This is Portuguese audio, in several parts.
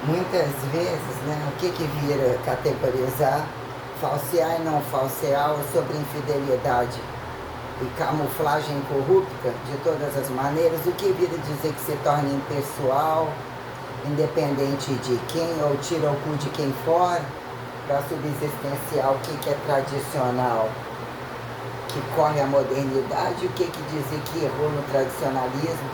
Muitas vezes, né, o que vira categorizar, falsear e não falsear ou sobre infidelidade e camuflagem corrupta de todas as maneiras, o que vira dizer que se torna impessoal, independente de quem, ou tira o cu de quem for, para subsistenciar o que é tradicional, que corre a modernidade, o que dizer que errou no tradicionalismo,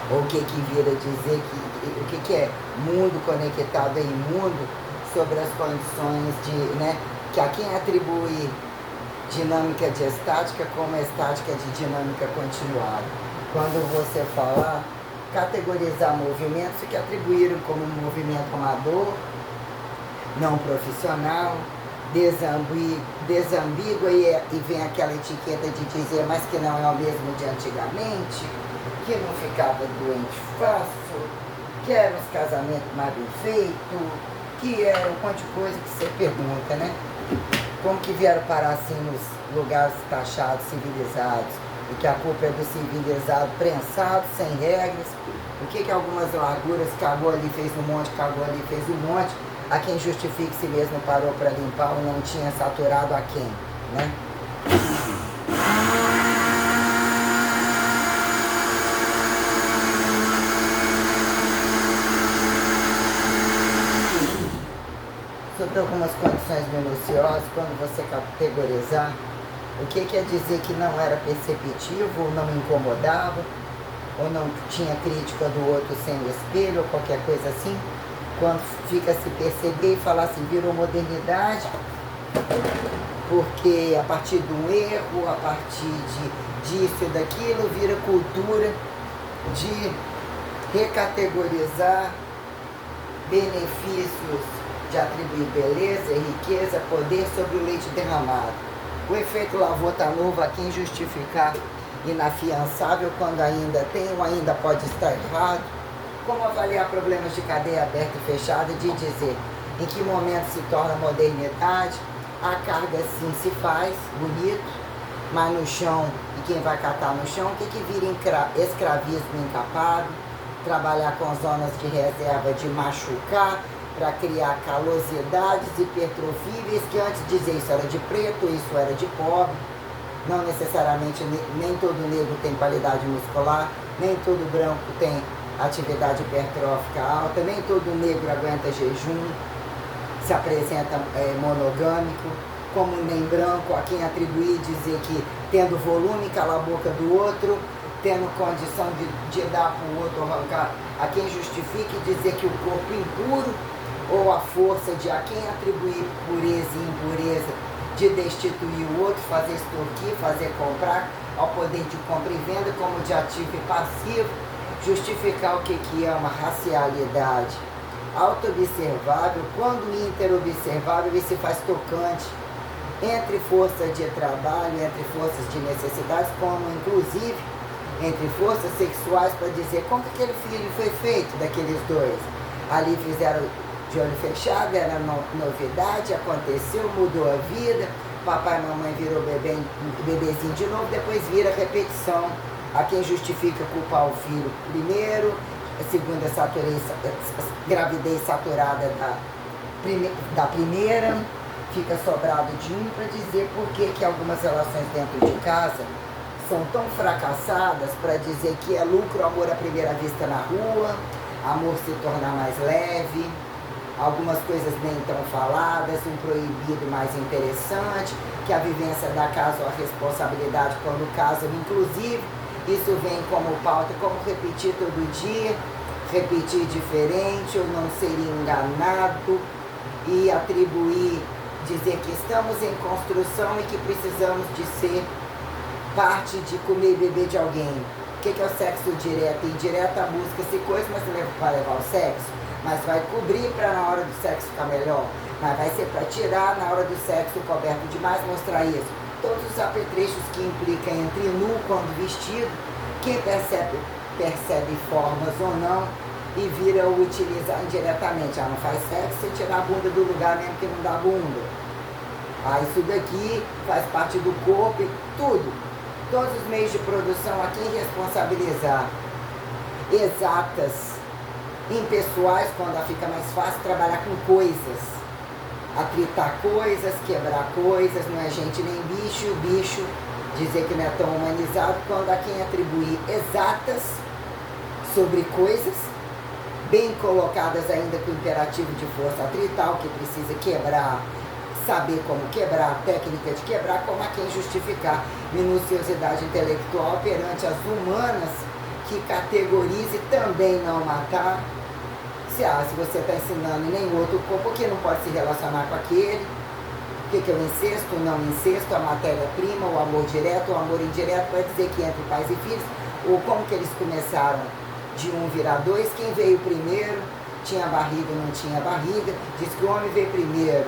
ou o que vira dizer o que é mundo conectado a imundo, sobre as condições de, né, que a quem atribui dinâmica de estática como estática de dinâmica continuada. Quando você falar, categorizar movimentos que atribuíram como movimento amador, não profissional, desambígua e vem aquela etiqueta de dizer, mas que não é o mesmo de antigamente, que não ficava doente fácil, que eram os casamentos mais bem feitos, que era um monte de coisa que você pergunta, né? Como que vieram parar assim nos lugares taxados, civilizados, e que a culpa é do civilizado prensado, sem regras, o que algumas larguras cagou ali, fez um monte, cagou ali, fez um monte, a quem justifica se mesmo parou para limpar ou não tinha saturado a quem, né? Sobre algumas condições minuciosas, quando você categorizar, o que quer dizer que não era perceptivo, ou não incomodava, ou não tinha crítica do outro sem o espelho, ou qualquer coisa assim, quando fica a se perceber e falar assim, virou modernidade, porque a partir de um erro, a partir disso e daquilo, vira cultura de recategorizar benefícios, de atribuir beleza, riqueza, poder sobre o leite derramado. O efeito lavota-novo a quem justificar inafiançável quando ainda tem ou ainda pode estar errado. Como avaliar problemas de cadeia aberta e fechada, de dizer em que momento se torna modernidade, a carga sim se faz, bonito, mas no chão, e quem vai catar no chão, o que vira escravismo encapado, trabalhar com zonas de reserva de machucar, para criar calosidades hipertrofíveis que antes dizia isso era de preto, isso era de pobre. Não necessariamente, nem todo negro tem qualidade muscular, nem todo branco tem atividade hipertrófica alta, nem todo negro aguenta jejum, se apresenta monogâmico, como nem branco, a quem atribuir dizer que tendo volume cala a boca do outro, tendo condição de dar para o outro arrancar, a quem justifique dizer que o corpo impuro, ou a força de a quem atribuir pureza e impureza, de destituir o outro, fazer extorquir, fazer comprar, ao poder de compra e venda como de ativo e passivo, justificar o que é uma racialidade auto-observável, quando interobservável ele se faz tocante entre força de trabalho, entre forças de necessidades, como inclusive entre forças sexuais, para dizer como que aquele filho foi feito daqueles dois. Ali fizeram de olho fechado, era novidade, aconteceu, mudou a vida, papai e mamãe virou bebezinho de novo, depois vira repetição. A quem justifica culpar o filho primeiro, a segunda gravidez saturada da primeira, fica sobrado de um para dizer por que algumas relações dentro de casa são tão fracassadas, para dizer que é lucro, amor à primeira vista na rua, amor se tornar mais leve, algumas coisas nem tão faladas, um proibido mais interessante, que a vivência da casa ou a responsabilidade quando casam, inclusive, isso vem como pauta, como repetir todo dia, repetir diferente, ou não ser enganado, e atribuir, dizer que estamos em construção e que precisamos de ser parte de comer e beber de alguém. O que é o sexo direto? Indireta busca-se coisa, mas vai levar o sexo, mas vai cobrir para na hora do sexo ficar melhor, mas vai ser para tirar na hora do sexo coberto demais, mostrar isso. Todos os apetrechos que implicam entre nu quando vestido, quem percebe formas ou não, e vira o utilizar indiretamente. Não faz sexo sem tirar a bunda do lugar mesmo que não dá bunda. Isso daqui faz parte do corpo e tudo. Todos os meios de produção a quem responsabilizar. Exatas impessoais, quando fica mais fácil trabalhar com coisas, atritar coisas, quebrar coisas, não é gente nem bicho, e o bicho dizer que não é tão humanizado, quando há quem atribuir exatas sobre coisas, bem colocadas ainda com o imperativo de força atrital, que precisa quebrar, saber como quebrar, técnica de quebrar, como a quem justificar minuciosidade intelectual perante as humanas, que categorize também não matar. Se você está ensinando em nenhum outro corpo, que não pode se relacionar com aquele, o que é o incesto, o não incesto, a matéria-prima, o amor direto, o amor indireto, vai dizer que entre pais e filhos, ou como que eles começaram de um virar dois, quem veio primeiro, tinha barriga ou não tinha barriga, diz que o homem veio primeiro,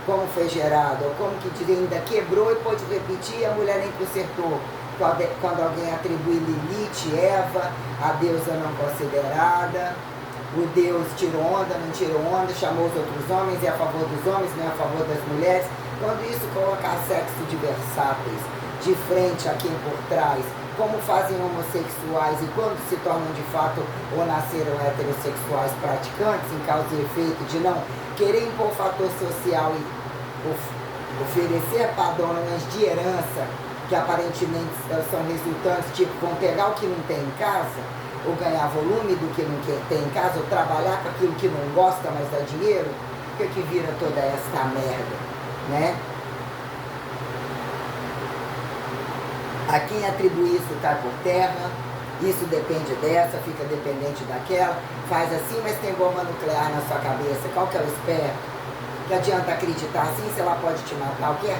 como foi gerado, ou como que ainda quebrou e pôde repetir, a mulher nem consertou. Quando alguém atribui Lilith, Eva, a deusa não considerada, o Deus tirou onda, não tirou onda, chamou os outros homens, é a favor dos homens, não é a favor das mulheres. Quando isso colocar sexo de versáteis de frente a quem por trás, como fazem homossexuais e quando se tornam de fato ou nasceram heterossexuais praticantes, em causa e efeito de não querer impor fator social e oferecer padrões de herança que aparentemente são resultantes, tipo, vão pegar o que não tem em casa, ou ganhar volume do que não tem em casa, ou trabalhar com aquilo que não gosta, mas dá dinheiro, o que vira toda esta merda, né? A quem atribui isso cai por terra, isso depende dessa, fica dependente daquela, faz assim, mas tem bomba nuclear na sua cabeça, qual que é o esperto? Que adianta acreditar assim se ela pode te matar? O que é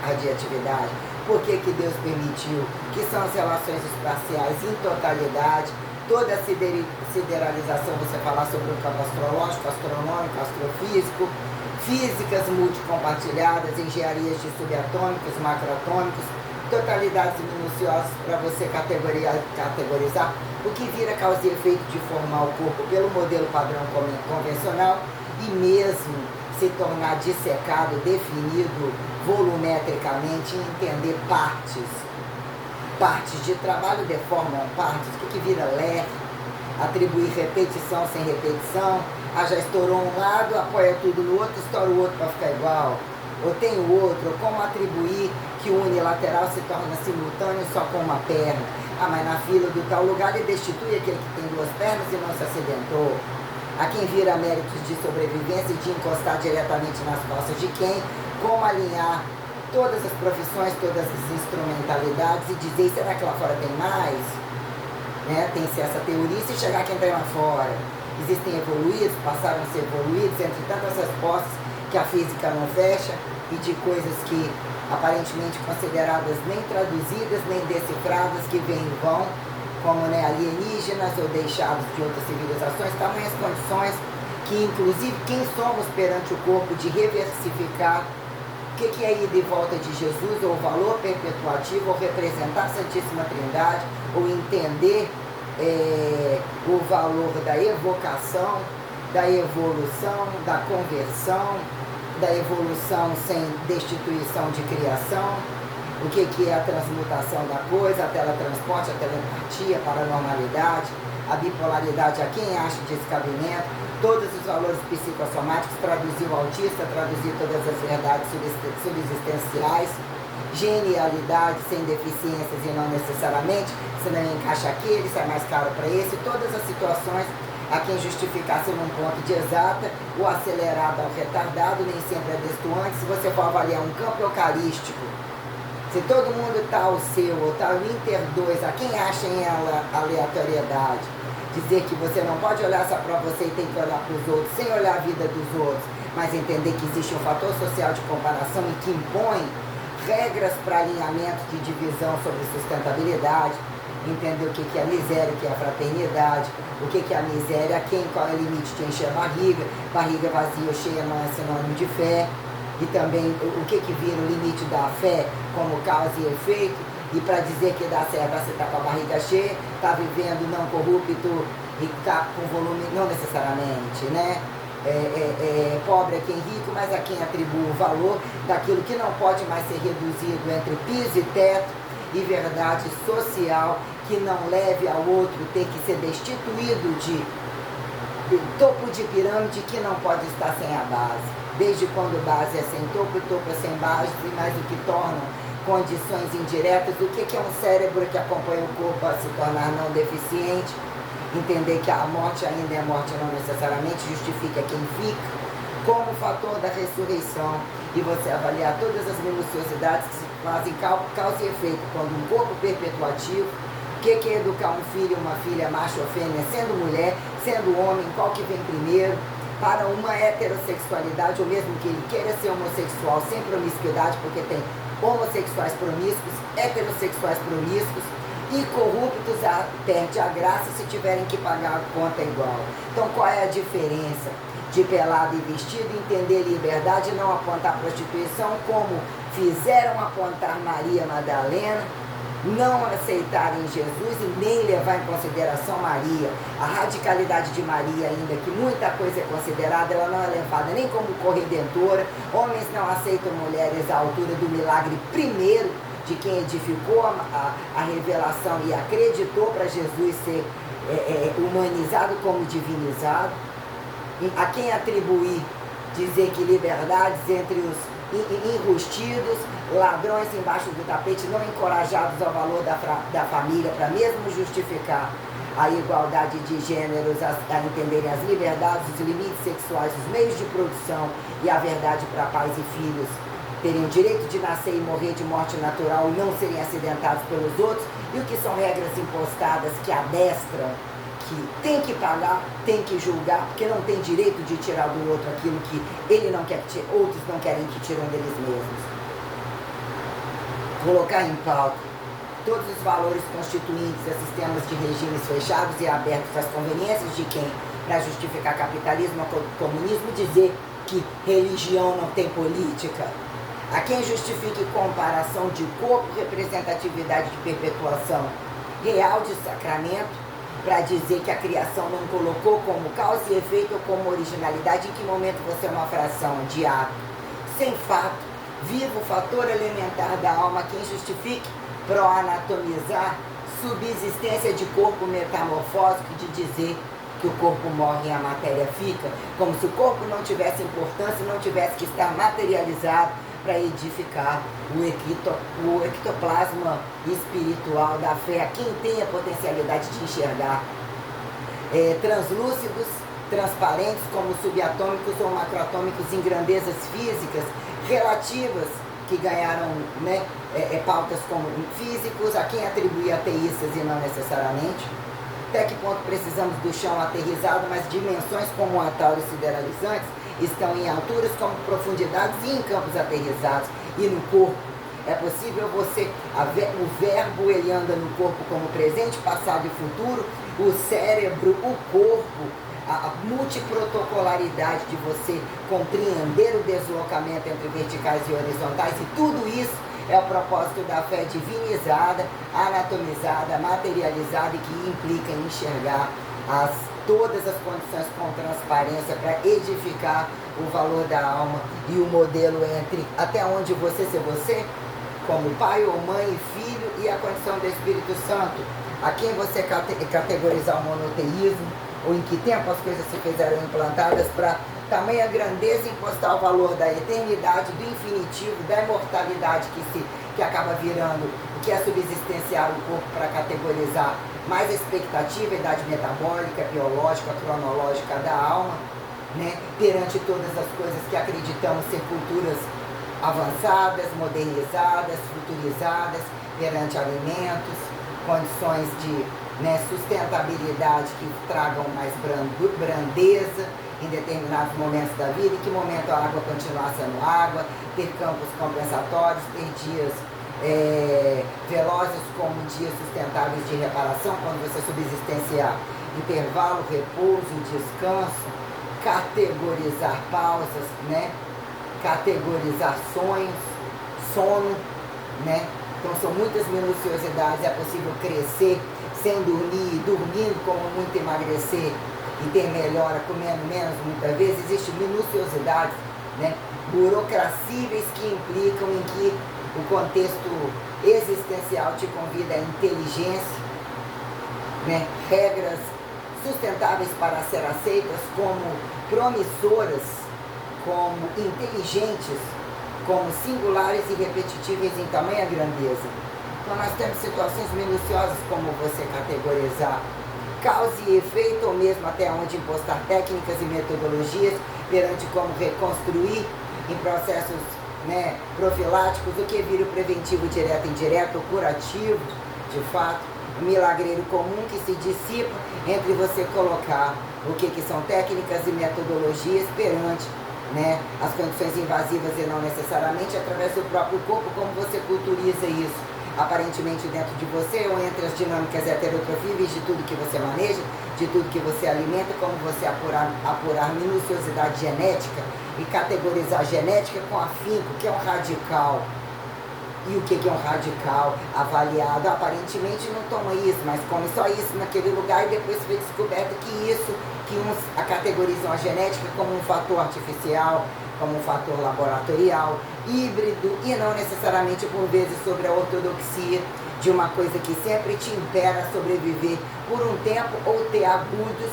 radiatividade? Por que Deus permitiu? Que são as relações espaciais em totalidade? Toda a sideralização, você falar sobre o campo astrológico, astronômico, astrofísico, físicas multicompartilhadas, engenharias de subatômicos, macroatômicos, totalidades minuciosas para você categorizar o que vira causa e efeito de formar o corpo pelo modelo padrão convencional e mesmo se tornar dissecado, definido volumetricamente e entender partes. Partes de trabalho deformam partes, o que vira ler, atribuir repetição sem repetição, já estourou um lado, apoia tudo no outro, estoura o outro para ficar igual, ou tem o outro, ou como atribuir que o unilateral se torna simultâneo só com uma perna, mas na fila do tal lugar ele destitui aquele que tem duas pernas e não se acidentou. A quem vira méritos de sobrevivência e de encostar diretamente nas costas de quem, como alinhar todas as profissões, todas as instrumentalidades e dizer, será que lá fora tem mais? Né? Tem-se essa teoria, se chegar quem tem lá fora. Existem evoluídos, passaram a ser evoluídos, entre tantas respostas que a física não fecha e de coisas que aparentemente consideradas nem traduzidas, nem decifradas, que vêm e vão, como alienígenas ou deixados de outras civilizações, tamanhas condições que, inclusive, quem somos perante o corpo de reversificar o que é ida e volta de Jesus, ou valor perpetuativo, ou representar a Santíssima Trindade, ou entender o valor da evocação, da evolução, da conversão, da evolução sem destituição de criação, o que é a transmutação da coisa, a teletransporte, a telepatia, a paranormalidade, a bipolaridade, a quem acha descabimento, todos os valores psicossomáticos, traduzir o autista, traduzir todas as verdades subsistenciais, genialidade sem deficiências e não necessariamente, se não encaixa aquele, se é mais caro para esse, todas as situações a quem justificasse num ponto de exata, o acelerado ao retardado, nem sempre é destoante. Se você for avaliar um campo eucarístico, se todo mundo está ao seu, ou está ao inter dois, a quem acha em ela aleatoriedade, dizer que você não pode olhar só para você e tem que olhar para os outros, sem olhar a vida dos outros, mas entender que existe um fator social de comparação e que impõe regras para alinhamento de divisão sobre sustentabilidade, entender o que é a miséria, o que é a fraternidade, o que é a miséria, qual é o limite de encher a barriga vazia ou cheia não é sinônimo de fé, e também o que vira o limite da fé como causa e efeito, e para dizer que dá certo você está com a barriga cheia, está vivendo não corrupto e está com volume, não necessariamente, né? Pobre é quem rico, mas a quem atribui o valor daquilo que não pode mais ser reduzido entre piso e teto e verdade social, que não leve ao outro ter que ser destituído de topo de pirâmide que não pode estar sem a base. Desde quando base é sem topo e topo é sem base, mas o que tornam condições indiretas, o que é um cérebro que acompanha o corpo a se tornar não deficiente, entender que a morte ainda é morte, não necessariamente justifica quem fica, como fator da ressurreição, e você avaliar todas as minuciosidades que se fazem causa e efeito quando um corpo perpetuativo, o que é educar um filho e uma filha, macho ou fêmea, sendo mulher, sendo homem, qual que vem primeiro, para uma heterossexualidade, ou mesmo que ele queira ser homossexual sem promiscuidade, porque tem homossexuais promíscuos, heterossexuais promíscuos, e corruptos perde a graça se tiverem que pagar a conta igual. Então qual é a diferença de pelado e vestido? Entender liberdade, não apontar prostituição, como fizeram apontar Maria Madalena, não aceitarem Jesus e nem levar em consideração Maria. A radicalidade de Maria, ainda que muita coisa é considerada, ela não é levada nem como corredentora. Homens não aceitam mulheres à altura do milagre primeiro de quem edificou a revelação e acreditou para Jesus ser humanizado como divinizado. A quem atribuir, dizer que liberdades entre os enrustidos, ladrões embaixo do tapete, não encorajados ao valor da família, para mesmo justificar a igualdade de gêneros, a entenderem as liberdades, os limites sexuais, os meios de produção e a verdade para pais e filhos terem o direito de nascer e morrer de morte natural e não serem acidentados pelos outros, e o que são regras impostadas que adestram, que tem que pagar, tem que julgar, porque não tem direito de tirar do outro aquilo que ele não quer, outros não querem que tiram deles mesmos. Colocar em pauta todos os valores constituintes a sistemas de regimes fechados e abertos às conveniências de quem, para justificar capitalismo ou comunismo, dizer que religião não tem política. A quem justifique comparação de corpo, representatividade de perpetuação real de sacramento, para dizer que a criação não colocou como causa e efeito ou como originalidade, em que momento você é uma fração de ato, sem fato, vivo, fator elementar da alma, quem justifique proanatomizar subsistência de corpo metamorfósico, de dizer que o corpo morre e a matéria fica, como se o corpo não tivesse importância, não tivesse que estar materializado para edificar o ectoplasma espiritual da fé, a quem tem a potencialidade de enxergar. Translúcidos, transparentes, como subatômicos ou macroatômicos em grandezas físicas relativas, que ganharam pautas como físicos, a quem atribuir ateístas e não necessariamente. Até que ponto precisamos do chão aterrizado, mas dimensões como atauros sideralizantes estão em alturas como profundidades e em campos aterrizados. E no corpo, é possível o verbo ele anda no corpo como presente, passado e futuro, o cérebro, o corpo, a multiprotocolaridade de você compreender o deslocamento entre verticais e horizontais, e tudo isso é o propósito da fé divinizada, anatomizada, materializada, e que implica em enxergar todas as condições com transparência para edificar o valor da alma e o modelo entre até onde você ser você, como pai ou mãe e filho, e a condição do Espírito Santo, a quem você categorizar o monoteísmo, ou em que tempo as coisas se fizeram implantadas para tamanha grandeza impostar o valor da eternidade, do infinitivo, da imortalidade que acaba virando o que é subsistenciar o corpo para categorizar mais a expectativa, a idade metabólica, biológica, cronológica da alma, perante todas as coisas que acreditamos ser culturas avançadas, modernizadas, futurizadas, perante alimentos, condições de sustentabilidade que tragam mais brandeza em determinados momentos da vida, em que momento a água continuar sendo água, ter campos compensatórios, ter dias velozes como dias sustentáveis de reparação, quando você subsistenciar intervalo, repouso, descanso, categorizar pausas, categorizar sonhos, sono, Então são muitas minuciosidades, é possível crescer sem dormir, e dormindo como muito emagrecer e ter melhora comendo menos muitas vezes. Existem minuciosidades, burocracíveis que implicam em que o contexto existencial te convida à inteligência, regras sustentáveis para ser aceitas como promissoras, como inteligentes, como singulares e repetitíveis em tamanha grandeza. Então nós temos situações minuciosas como você categorizar causa e efeito, ou mesmo até onde impostar técnicas e metodologias perante como reconstruir em processos, né, profiláticos o que vira o preventivo direto e indireto, o curativo, de fato, o milagreiro comum que se dissipa entre você colocar o que são técnicas e metodologias perante, né, as condições invasivas e não necessariamente através do próprio corpo, como você culturiza isso aparentemente dentro de você ou entre as dinâmicas heterotrofíveis de tudo que você maneja, de tudo que você alimenta, como você apurar minuciosidade genética e categorizar genética com afinco, o que é um radical. E o que é um radical avaliado? Aparentemente não toma isso, mas come só isso naquele lugar e depois foi descoberto que isso, que uns categorizam a genética como um fator artificial, como um fator laboratorial, híbrido e não necessariamente por vezes sobre a ortodoxia de uma coisa que sempre te impera sobreviver por um tempo ou ter agudos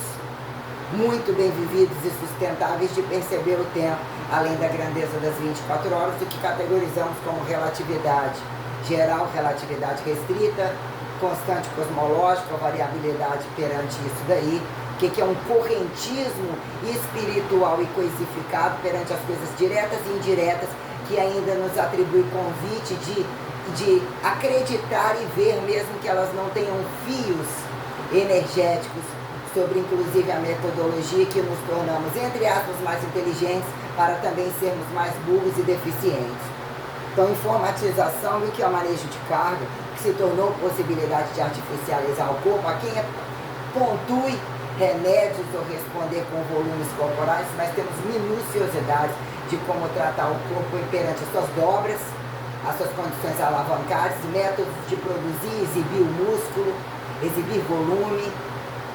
muito bem vividos e sustentáveis de perceber o tempo, além da grandeza das 24 horas, o que categorizamos como relatividade geral, relatividade restrita, constante cosmológica, variabilidade perante isso daí, o que é um correntismo espiritual e coisificado perante as coisas diretas e indiretas, que ainda nos atribui convite de acreditar e ver, mesmo que elas não tenham fios energéticos, sobre inclusive a metodologia que nos tornamos, entre aspas, mais inteligentes, para também sermos mais burros e deficientes. Então, informatização e que é o manejo de carga, que se tornou possibilidade de artificializar o corpo, a quem pontue remédios ou responder com volumes corporais, mas temos minuciosidades de como tratar o corpo perante as suas dobras, as suas condições alavancadas, métodos de produzir, exibir o músculo, exibir volume,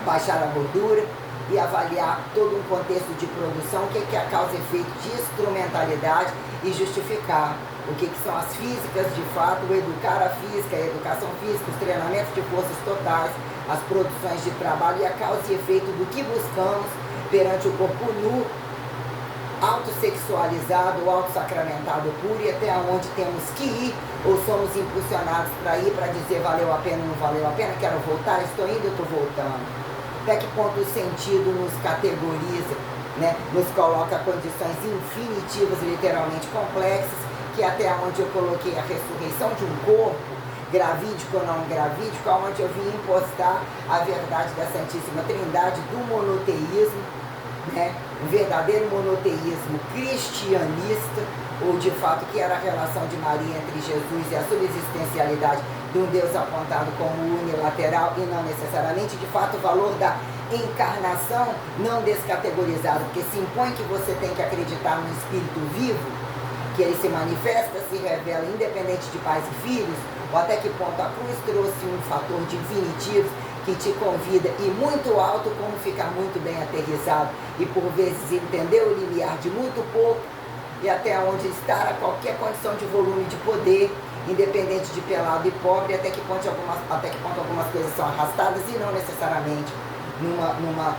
baixar a gordura e avaliar todo um contexto de produção, o que é a causa e efeito de instrumentalidade e justificar o que são as físicas de fato, o educar a física, a educação física, os treinamentos de forças totais, as produções de trabalho e a causa e efeito do que buscamos perante o corpo nu, autossexualizado, autossacramentado puro, e até onde temos que ir ou somos impulsionados para ir, para dizer valeu a pena, não valeu a pena, quero voltar, estou indo, estou voltando. Até que ponto o sentido nos categoriza, né? Nos coloca condições infinitivas, literalmente complexas, que até onde eu coloquei a ressurreição de um corpo, gravídico ou não gravídico, onde eu vim impostar a verdade da Santíssima Trindade, do monoteísmo, né? O verdadeiro monoteísmo cristianista, ou de fato que era a relação de Maria entre Jesus e a subsistencialidade de um Deus apontado como unilateral e não necessariamente, de fato, o valor da encarnação não descategorizado, porque se impõe que você tem que acreditar no Espírito vivo, que ele se manifesta, se revela independente de pais e filhos, ou até que ponto a cruz trouxe um fator de infinitivos que te convida e muito alto como ficar muito bem aterrissado e por vezes entender o limiar de muito pouco e até onde estar a qualquer condição de volume de poder, independente de pelado e pobre, até que ponto algumas coisas são arrastadas e não necessariamente numa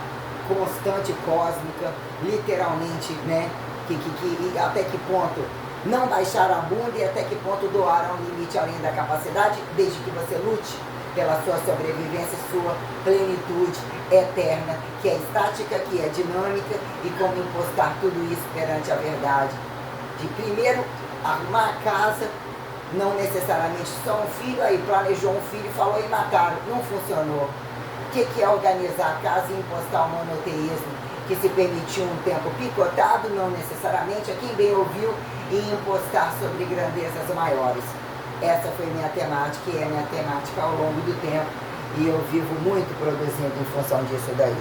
constante cósmica, literalmente, né? E até que ponto não baixar a bunda e até que ponto doar a um limite além da capacidade, desde que você lute pela sua sobrevivência, sua plenitude eterna, que é estática, que é dinâmica, e como impostar tudo isso perante a verdade. De primeiro arrumar a casa, não necessariamente só um filho, aí planejou um filho, falou e mataram, não funcionou. O que é organizar a casa e impostar o monoteísmo, que se permitiu um tempo picotado, não necessariamente, a quem bem ouviu, e impostar sobre grandezas maiores. Essa foi minha temática e é minha temática ao longo do tempo, e eu vivo muito produzindo em função disso daí.